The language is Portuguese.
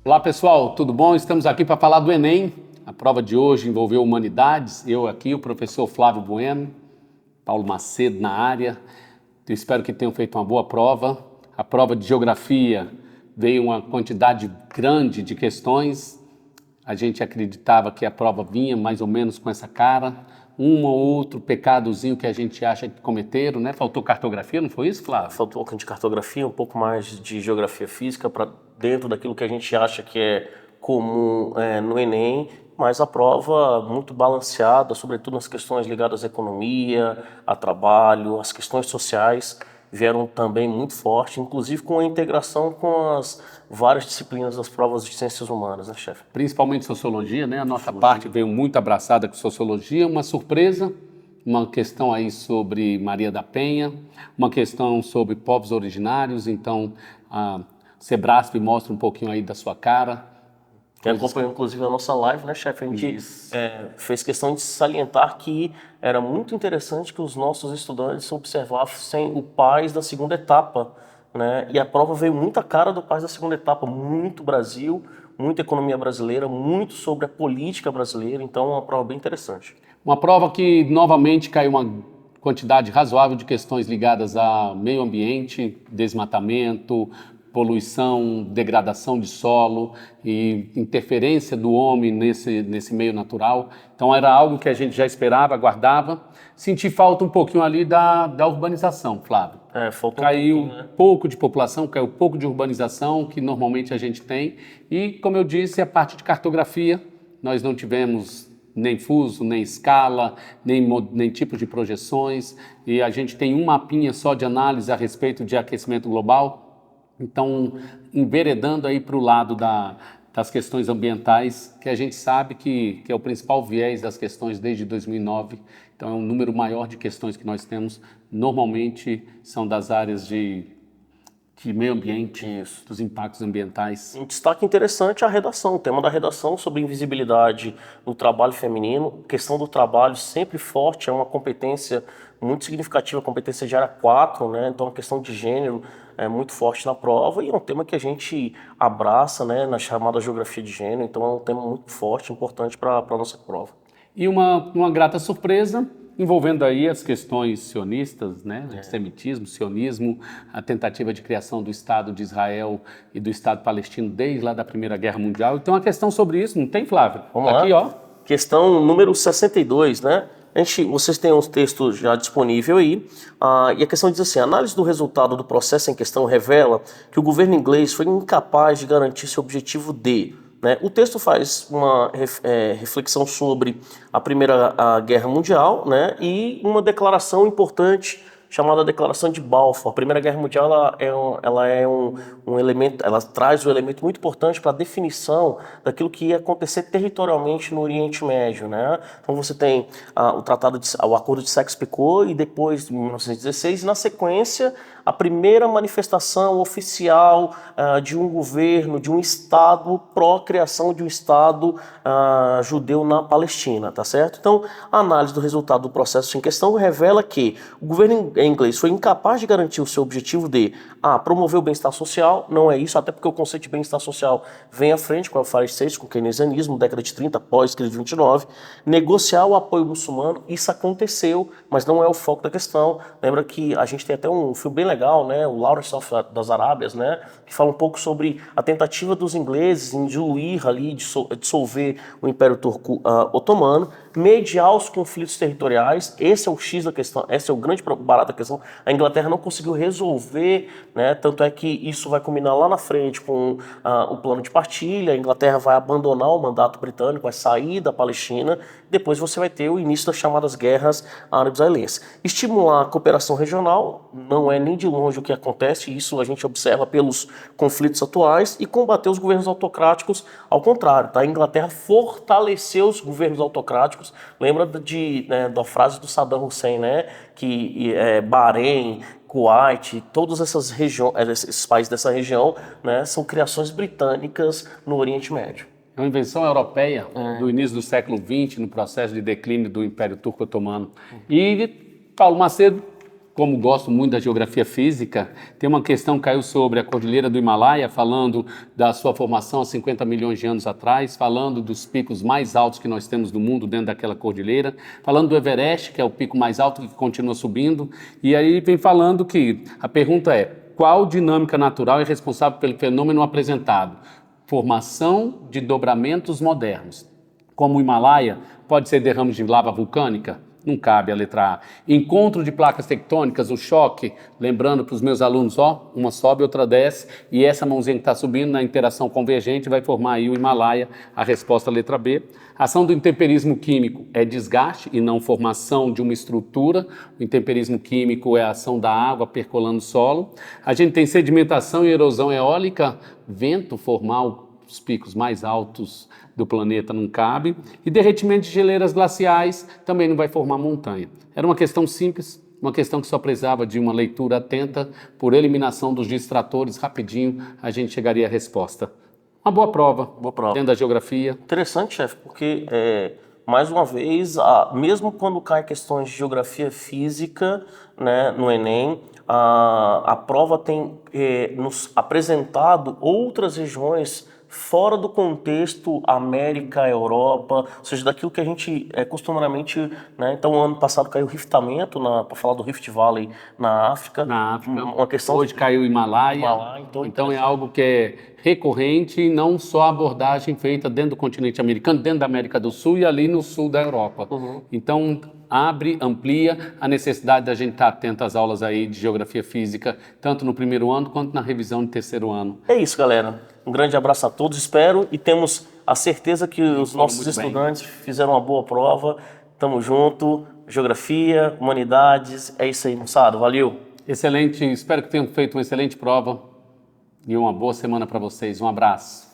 Olá pessoal, tudo bom? Estamos aqui para falar do Enem. A prova de hoje envolveu humanidades. Eu aqui, o professor Flávio Bueno, Paulo Macedo na área. Eu espero que tenham feito uma boa prova. A prova de geografia veio uma quantidade grande de questões. A gente acreditava que a prova vinha mais ou menos com essa cara. Um ou outro pecadozinho que a gente acha que cometeram, né? Faltou cartografia, não foi isso, Flávio? Faltou um pouco de cartografia, um pouco mais de geografia física para dentro daquilo que a gente acha que é comum no Enem, mas a prova muito balanceada, sobretudo nas questões ligadas à economia, a trabalho, as questões sociais vieram também muito forte, inclusive com a integração com as várias disciplinas das provas de ciências humanas, né, chefe? Principalmente sociologia, né? A nossa parte veio muito abraçada com sociologia, uma surpresa, uma questão aí sobre Maria da Penha, uma questão sobre povos originários, então a Sebrasp mostra um pouquinho aí da sua cara. Quem acompanhou inclusive a nossa live, né, chefe? A gente fez questão de salientar que era muito interessante que os nossos estudantes observassem o PAS da segunda etapa, né? E a prova veio muito a cara do PAS da segunda etapa, muito Brasil, muita economia brasileira, muito sobre a política brasileira, então é uma prova bem interessante. Uma prova que novamente caiu uma quantidade razoável de questões ligadas a meio ambiente, desmatamento, poluição, degradação de solo e interferência do homem nesse meio natural. Então era algo que a gente já esperava, aguardava. Senti falta um pouquinho ali da urbanização, Flávio. Caiu um pouco de população, caiu pouco de urbanização, que normalmente a gente tem. E, como eu disse, a parte de cartografia, nós não tivemos nem fuso, nem escala, nem tipo de projeções. E a gente tem um mapinha só de análise a respeito de aquecimento global. Então, enveredando aí para o lado das questões ambientais, que a gente sabe que é o principal viés das questões desde 2009. Então, é um número maior de questões que nós temos. Normalmente, são das áreas de meio ambiente, dos impactos ambientais. Um destaque interessante é a redação, o tema da redação sobre invisibilidade no trabalho feminino. A questão do trabalho sempre forte, é uma competência muito significativa, a competência de área 4, né? Então a questão de gênero é muito forte na prova e é um tema que a gente abraça, né, na chamada geografia de gênero, então é um tema muito forte, importante para a nossa prova. E uma grata surpresa, envolvendo aí as questões sionistas, né, antissemitismo, sionismo, a tentativa de criação do Estado de Israel e do Estado palestino desde lá da Primeira Guerra Mundial. Então, uma questão sobre isso, não tem, Flávio? Vamos aqui, lá. ó. Questão número 62, né? Vocês têm os textos já disponível aí, e a questão diz assim: a análise do resultado do processo em questão revela que o governo inglês foi incapaz de garantir seu objetivo de... Né? O texto faz uma reflexão sobre a Primeira Guerra Mundial, né? E uma declaração importante chamada Declaração de Balfour. A Primeira Guerra Mundial ela é um elemento, ela traz um elemento muito importante para a definição daquilo que ia acontecer territorialmente no Oriente Médio, né? Então você tem o Acordo de Sykes-Picot e depois, em 1916, e na sequência a primeira manifestação oficial de um governo, de um Estado pró-criação de um Estado judeu na Palestina, tá certo? Então, a análise do resultado do processo em questão revela que o governo inglês foi incapaz de garantir o seu objetivo de promover o bem-estar social, não é isso, até porque o conceito de bem-estar social vem à frente com a Farage, com o keynesianismo, década de 30, pós-crise de 29, negociar o apoio muçulmano, isso aconteceu, mas não é o foco da questão. Lembra que a gente tem até um filme bem legal, né, o Lawrence das Arábias, né, que fala um pouco sobre a tentativa dos ingleses em diluir ali, dissolver o Império Turco Otomano, mediar os conflitos territoriais. Esse é o X da questão, esse é o grande barato da questão. A Inglaterra não conseguiu resolver, né, tanto é que isso vai culminar lá na frente com o plano de partilha. A Inglaterra vai abandonar o mandato britânico, vai sair da Palestina, depois você vai ter o início das chamadas guerras árabes-israelenses. Estimular a cooperação regional não é nem de longe o que acontece, isso a gente observa pelos conflitos atuais, e combater os governos autocráticos, ao contrário, tá? A Inglaterra fortaleceu os governos autocráticos. Lembra da frase do Saddam Hussein, né, que Bahrein, Kuwait, todas essas esses países dessa região, né, são criações britânicas no Oriente Médio. É uma invenção europeia do início do século XX, no processo de declínio do Império Turco Otomano. E Paulo Macedo como gosto muito da geografia física, tem uma questão que caiu sobre a Cordilheira do Himalaia, falando da sua formação há 50 milhões de anos atrás, falando dos picos mais altos que nós temos no mundo dentro daquela cordilheira, falando do Everest, que é o pico mais alto que continua subindo, e aí vem falando que a pergunta é: qual dinâmica natural é responsável pelo fenômeno apresentado? Formação de dobramentos modernos. Como o Himalaia, pode ser derrames de lava vulcânica? Não cabe a letra A. Encontro de placas tectônicas, o choque, lembrando para os meus alunos, ó, uma sobe, outra desce, e essa mãozinha que está subindo na interação convergente vai formar aí o Himalaia, a resposta letra B. A ação do intemperismo químico é desgaste e não formação de uma estrutura. O intemperismo químico é a ação da água percolando o solo. A gente tem sedimentação e erosão eólica, vento formar os picos mais altos do planeta não cabe, e derretimento de geleiras glaciais também não vai formar montanha. Era uma questão simples, uma questão que só precisava de uma leitura atenta, por eliminação dos distratores, rapidinho a gente chegaria à resposta. Uma boa prova, dentro da geografia. Interessante, chefe, porque, mais uma vez, mesmo quando cai questões de geografia física, né, no Enem, a prova tem nos apresentado outras regiões fora do contexto América, Europa, ou seja, daquilo que a gente costumeiramente, né? Então, ano passado caiu o riftamento, para falar do Rift Valley na África. Uma questão. Hoje caiu o Himalaia. Então é algo que é recorrente, não só a abordagem feita dentro do continente americano, dentro da América do Sul e ali no sul da Europa. Então, amplia a necessidade da gente estar atento às aulas aí de geografia física, tanto no primeiro ano quanto na revisão de terceiro ano. É isso, galera. Um grande abraço a todos, espero, e temos a certeza que os nossos estudantes fizeram uma boa prova. Tamo junto, geografia, humanidades, é isso aí, moçada, valeu. Excelente, espero que tenham feito uma excelente prova e uma boa semana para vocês. Um abraço.